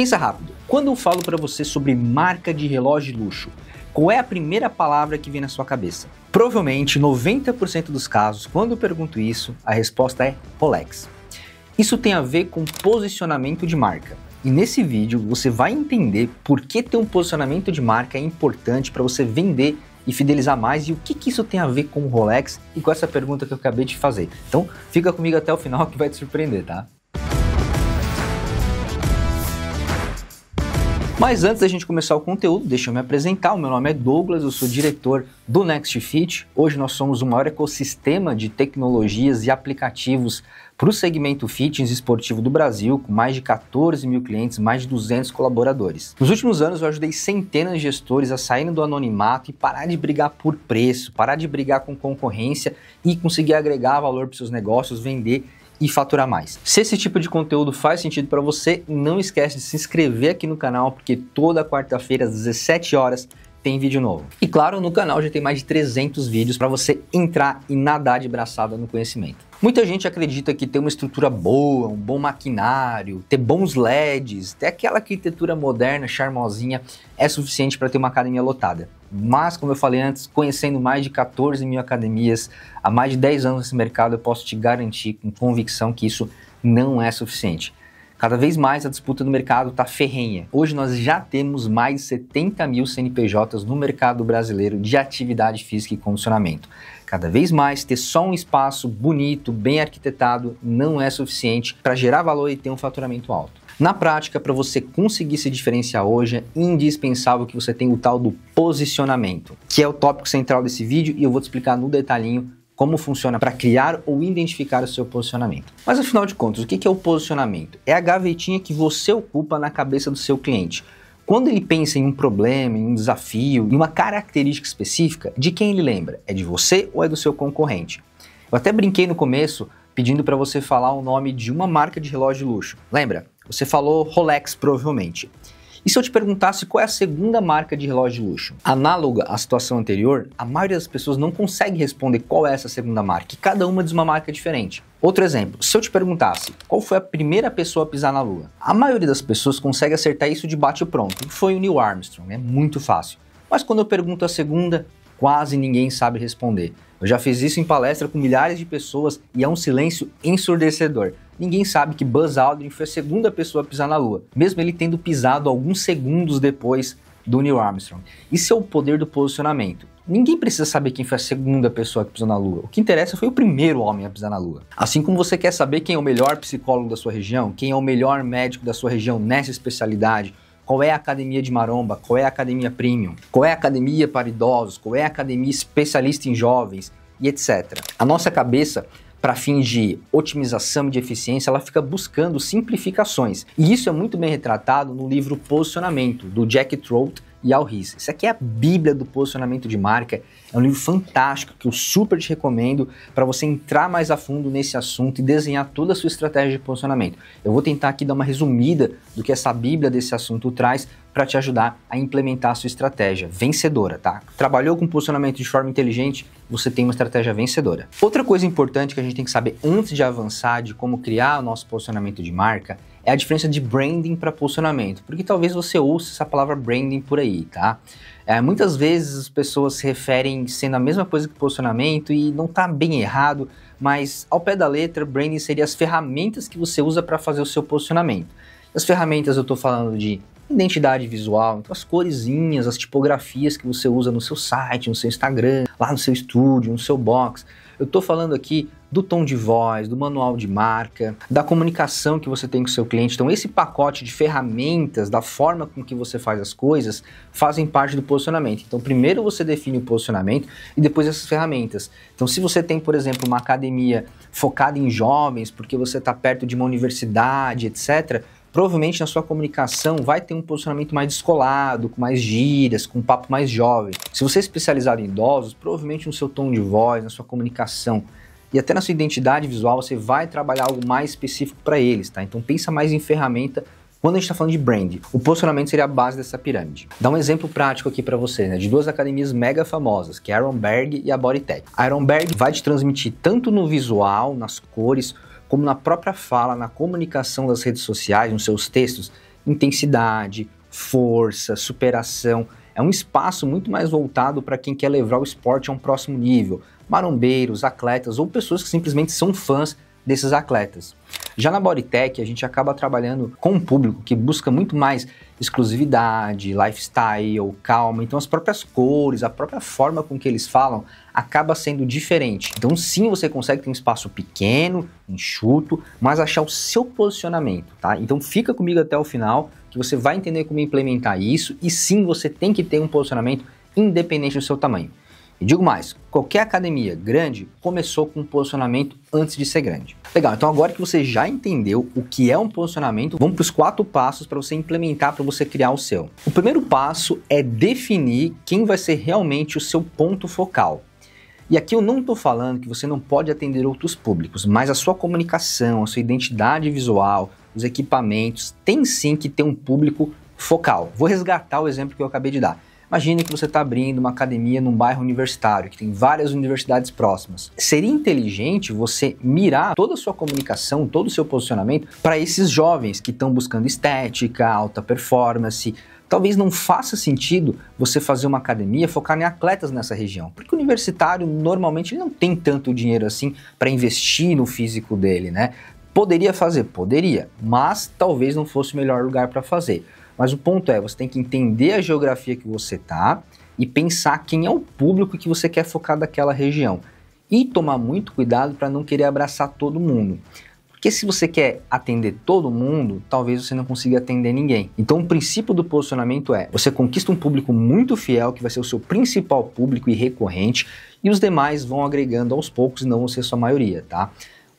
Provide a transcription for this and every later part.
Pensa rápido, quando eu falo para você sobre marca de relógio de luxo, qual é a primeira palavra que vem na sua cabeça? Provavelmente 90% dos casos, quando eu pergunto isso, a resposta é Rolex. Isso tem a ver com posicionamento de marca. E nesse vídeo você vai entender por que ter um posicionamento de marca é importante para você vender e fidelizar mais e o que isso tem a ver com o Rolex e com essa pergunta que eu acabei de fazer. Então fica comigo até o final que vai te surpreender, tá? Mas antes da gente começar o conteúdo, deixa eu me apresentar. O meu nome é Douglas, eu sou diretor do Next Fit. Hoje nós somos o maior ecossistema de tecnologias e aplicativos para o segmento fitness esportivo do Brasil, com mais de 14 mil clientes, mais de 200 colaboradores. Nos últimos anos eu ajudei centenas de gestores a saírem do anonimato e parar de brigar por preço, parar de brigar com concorrência e conseguir agregar valor para os seus negócios, vender e faturar mais. Se esse tipo de conteúdo faz sentido para você, não esquece de se inscrever aqui no canal, porque toda quarta-feira às 17 horas tem vídeo novo. E claro, no canal já tem mais de 300 vídeos para você entrar e nadar de braçada no conhecimento. Muita gente acredita que ter uma estrutura boa, um bom maquinário, ter bons LEDs, ter aquela arquitetura moderna, charmosinha, é suficiente para ter uma academia lotada. Mas, como eu falei antes, conhecendo mais de 14 mil academias, há mais de 10 anos nesse mercado, eu posso te garantir com convicção que isso não é suficiente. Cada vez mais a disputa no mercado está ferrenha. Hoje nós já temos mais de 70 mil CNPJs no mercado brasileiro de atividade física e condicionamento. Cada vez mais ter só um espaço bonito, bem arquitetado, não é suficiente para gerar valor e ter um faturamento alto. Na prática, para você conseguir se diferenciar hoje, é indispensável que você tenha o tal do posicionamento, que é o tópico central desse vídeo e eu vou te explicar no detalhinho como funciona para criar ou identificar o seu posicionamento. Mas afinal de contas, o que é o posicionamento? É a gavetinha que você ocupa na cabeça do seu cliente. Quando ele pensa em um problema, em um desafio, em uma característica específica, de quem ele lembra? É de você ou é do seu concorrente? Eu até brinquei no começo pedindo para você falar o nome de uma marca de relógio de luxo. Lembra? Você falou Rolex, provavelmente. E se eu te perguntasse qual é a segunda marca de relógio de luxo? Análoga à situação anterior, a maioria das pessoas não consegue responder qual é essa segunda marca, e cada uma diz uma marca diferente. Outro exemplo, se eu te perguntasse qual foi a primeira pessoa a pisar na Lua, a maioria das pessoas consegue acertar isso de bate-pronto. Foi o Neil Armstrong, é muito fácil. Mas quando eu pergunto a segunda, quase ninguém sabe responder. Eu já fiz isso em palestra com milhares de pessoas e é um silêncio ensurdecedor. Ninguém sabe que Buzz Aldrin foi a segunda pessoa a pisar na Lua, mesmo ele tendo pisado alguns segundos depois do Neil Armstrong. Isso é o poder do posicionamento. Ninguém precisa saber quem foi a segunda pessoa que pisou na Lua. O que interessa foi o primeiro homem a pisar na Lua. Assim como você quer saber quem é o melhor psicólogo da sua região, quem é o melhor médico da sua região nessa especialidade, qual é a academia de maromba, qual é a academia premium, qual é a academia para idosos, qual é a academia especialista em jovens e etc. A nossa cabeça, para fins de otimização e de eficiência, ela fica buscando simplificações. E isso é muito bem retratado no livro Posicionamento, do Jack Trout e Al Ries. Isso aqui é a bíblia do posicionamento de marca. É um livro fantástico que eu super te recomendo para você entrar mais a fundo nesse assunto e desenhar toda a sua estratégia de posicionamento. Eu vou tentar aqui dar uma resumida do que essa bíblia desse assunto traz para te ajudar a implementar a sua estratégia vencedora, tá? Trabalhou com posicionamento de forma inteligente, você tem uma estratégia vencedora. Outra coisa importante que a gente tem que saber antes de avançar de como criar o nosso posicionamento de marca é a diferença de branding para posicionamento, porque talvez você ouça essa palavra branding por aí, tá? Muitas vezes as pessoas se referem sendo a mesma coisa que posicionamento e não tá bem errado, mas ao pé da letra, branding seria as ferramentas que você usa para fazer o seu posicionamento. As ferramentas eu tô falando de identidade visual, então as coresinhas, as tipografias que você usa no seu site, no seu Instagram, lá no seu estúdio, no seu box. Eu tô falando aqui do tom de voz, do manual de marca, da comunicação que você tem com o seu cliente. Então esse pacote de ferramentas, da forma com que você faz as coisas, fazem parte do posicionamento. Então primeiro você define o posicionamento e depois essas ferramentas. Então se você tem, por exemplo, uma academia focada em jovens, porque você está perto de uma universidade, etc., provavelmente na sua comunicação vai ter um posicionamento mais descolado, com mais gírias, com um papo mais jovem. Se você é especializado em idosos, provavelmente no seu tom de voz, na sua comunicação e até na sua identidade visual, você vai trabalhar algo mais específico para eles, tá? Então pensa mais em ferramenta quando a gente está falando de brand. O posicionamento seria a base dessa pirâmide. Dá um exemplo prático aqui para você, né? De duas academias mega famosas, que é a Ironberg e a Bodytech. A Ironberg vai te transmitir tanto no visual, nas cores, como na própria fala, na comunicação das redes sociais, nos seus textos, intensidade, força, superação. É um espaço muito mais voltado para quem quer levar o esporte a um próximo nível. Marombeiros, atletas ou pessoas que simplesmente são fãs desses atletas. Já na Bodytech, a gente acaba trabalhando com um público que busca muito mais exclusividade, lifestyle, calma. Então as próprias cores, a própria forma com que eles falam acaba sendo diferente. Então sim, você consegue ter um espaço pequeno, enxuto, mas achar o seu posicionamento, tá? Então fica comigo até o final, que você vai entender como implementar isso, e sim, você tem que ter um posicionamento independente do seu tamanho. E digo mais, qualquer academia grande começou com um posicionamento antes de ser grande. Legal, então agora que você já entendeu o que é um posicionamento, vamos para os 4 passos para você implementar, para você criar o seu. O primeiro passo é definir quem vai ser realmente o seu ponto focal. E aqui eu não estou falando que você não pode atender outros públicos, mas a sua comunicação, a sua identidade visual, os equipamentos, tem sim que ter um público focal. Vou resgatar o exemplo que eu acabei de dar. Imagine que você está abrindo uma academia num bairro universitário, que tem várias universidades próximas. Seria inteligente você mirar toda a sua comunicação, todo o seu posicionamento para esses jovens que estão buscando estética, alta performance. Talvez não faça sentido você fazer uma academia focar em atletas nessa região, porque o universitário normalmente ele não tem tanto dinheiro assim para investir no físico dele, né? Poderia fazer? Poderia, mas talvez não fosse o melhor lugar para fazer. Mas o ponto é, você tem que entender a geografia que você está e pensar quem é o público que você quer focar daquela região. E tomar muito cuidado para não querer abraçar todo mundo. Porque se você quer atender todo mundo, talvez você não consiga atender ninguém. Então o princípio do posicionamento é, você conquista um público muito fiel, que vai ser o seu principal público e recorrente, e os demais vão agregando aos poucos e não vão ser sua maioria, tá?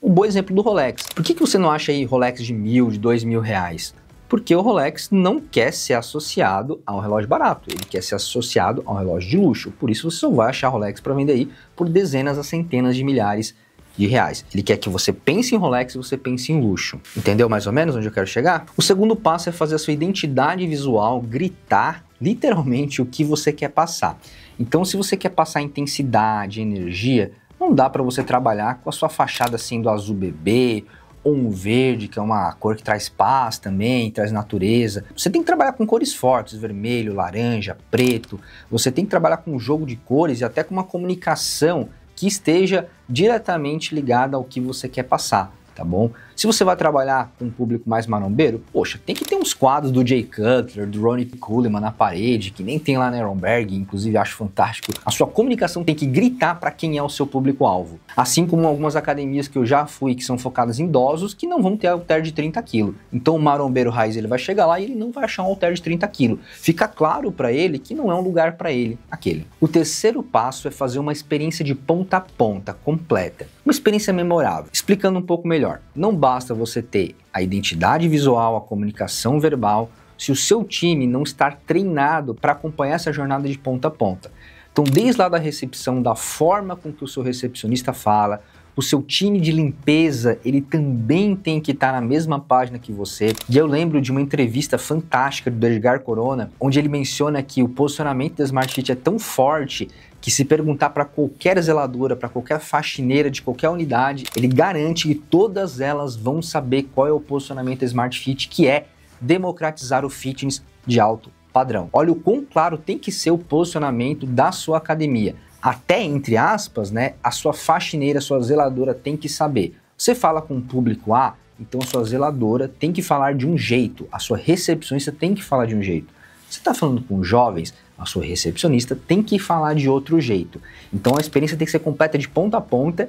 Um bom exemplo do Rolex. Por que você não acha aí Rolex de 1.000, de 2.000 reais? Porque o Rolex não quer ser associado a um relógio barato, ele quer ser associado a um relógio de luxo. Por isso você só vai achar Rolex para vender aí por dezenas a centenas de milhares de reais. Ele quer que você pense em Rolex e você pense em luxo. Entendeu mais ou menos onde eu quero chegar? O segundo passo é fazer a sua identidade visual gritar literalmente o que você quer passar. Então se você quer passar intensidade, energia, não dá para você trabalhar com a sua fachada assim do azul bebê, ou um verde, que é uma cor que traz paz também, traz natureza. Você tem que trabalhar com cores fortes, vermelho, laranja, preto. Você tem que trabalhar com um jogo de cores e até com uma comunicação que esteja diretamente ligada ao que você quer passar, tá bom? Se você vai trabalhar com um público mais marombeiro, poxa, tem que ter uns quadros do Jay Cutler, do Ronnie Coleman na parede, que nem tem lá na Ehrenberg, inclusive acho fantástico. A sua comunicação tem que gritar para quem é o seu público-alvo. Assim como algumas academias que eu já fui, que são focadas em idosos, que não vão ter halter de 30 kg. Então o marombeiro raiz, ele vai chegar lá e ele não vai achar um halter de 30 kg. Fica claro para ele que não é um lugar para ele, aquele. O terceiro passo é fazer uma experiência de ponta a ponta, completa. Uma experiência memorável. Explicando um pouco melhor, não basta você ter a identidade visual, a comunicação verbal, se o seu time não estar treinado para acompanhar essa jornada de ponta a ponta. Então, desde lá da recepção, da forma com que o seu recepcionista fala, o seu time de limpeza, ele também tem que estar na mesma página que você. E eu lembro de uma entrevista fantástica do Edgar Corona, onde ele menciona que o posicionamento da Smart Fit é tão forte que se perguntar para qualquer zeladora, para qualquer faxineira de qualquer unidade, ele garante que todas elas vão saber qual é o posicionamento da Smart Fit, que é democratizar o fitness de alto padrão. Olha o quão claro tem que ser o posicionamento da sua academia. Até, entre aspas, né, a sua faxineira, a sua zeladora tem que saber. Você fala com o público A, então a sua zeladora tem que falar de um jeito, a sua recepcionista tem que falar de um jeito. Você está falando com jovens, a sua recepcionista tem que falar de outro jeito. Então a experiência tem que ser completa de ponta a ponta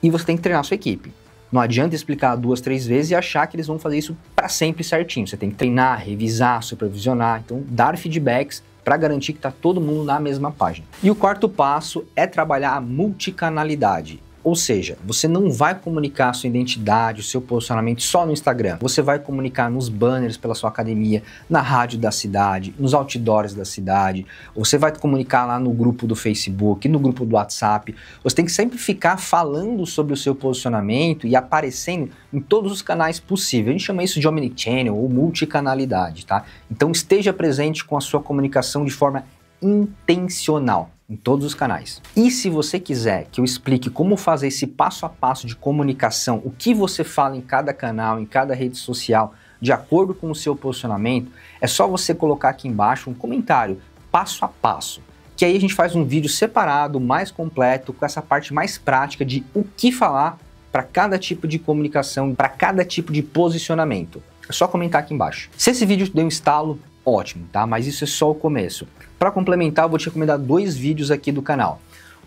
e você tem que treinar a sua equipe. Não adianta explicar 2, 3 vezes e achar que eles vão fazer isso para sempre certinho. Você tem que treinar, revisar, supervisionar, então dar feedbacks para garantir que está todo mundo na mesma página. E o quarto passo é trabalhar a multicanalidade. Ou seja, você não vai comunicar a sua identidade, o seu posicionamento só no Instagram. Você vai comunicar nos banners pela sua academia, na rádio da cidade, nos outdoors da cidade. Você vai comunicar lá no grupo do Facebook, no grupo do WhatsApp. Você tem que sempre ficar falando sobre o seu posicionamento e aparecendo em todos os canais possíveis. A gente chama isso de omnichannel ou multicanalidade, tá? Então esteja presente com a sua comunicação de forma intencional em todos os canais. E se você quiser que eu explique como fazer esse passo a passo de comunicação, o que você fala em cada canal, em cada rede social, de acordo com o seu posicionamento, é só você colocar aqui embaixo um comentário, passo a passo, que aí a gente faz um vídeo separado, mais completo, com essa parte mais prática de o que falar para cada tipo de comunicação, para cada tipo de posicionamento. É só comentar aqui embaixo. Se esse vídeo te deu um estalo, ótimo, tá? Mas isso é só o começo. Para complementar, eu vou te recomendar 2 vídeos aqui do canal.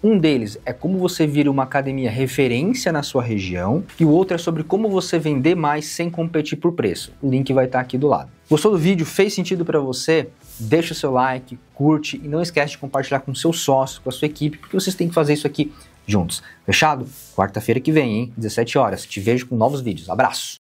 Um deles é como você vira uma academia referência na sua região e o outro é sobre como você vender mais sem competir por preço. O link vai estar aqui do lado. Gostou do vídeo? Fez sentido para você? Deixa o seu like, curte e não esquece de compartilhar com seu sócio, com a sua equipe, porque vocês têm que fazer isso aqui juntos. Fechado? Quarta-feira que vem, hein? 17 horas. Te vejo com novos vídeos. Abraço!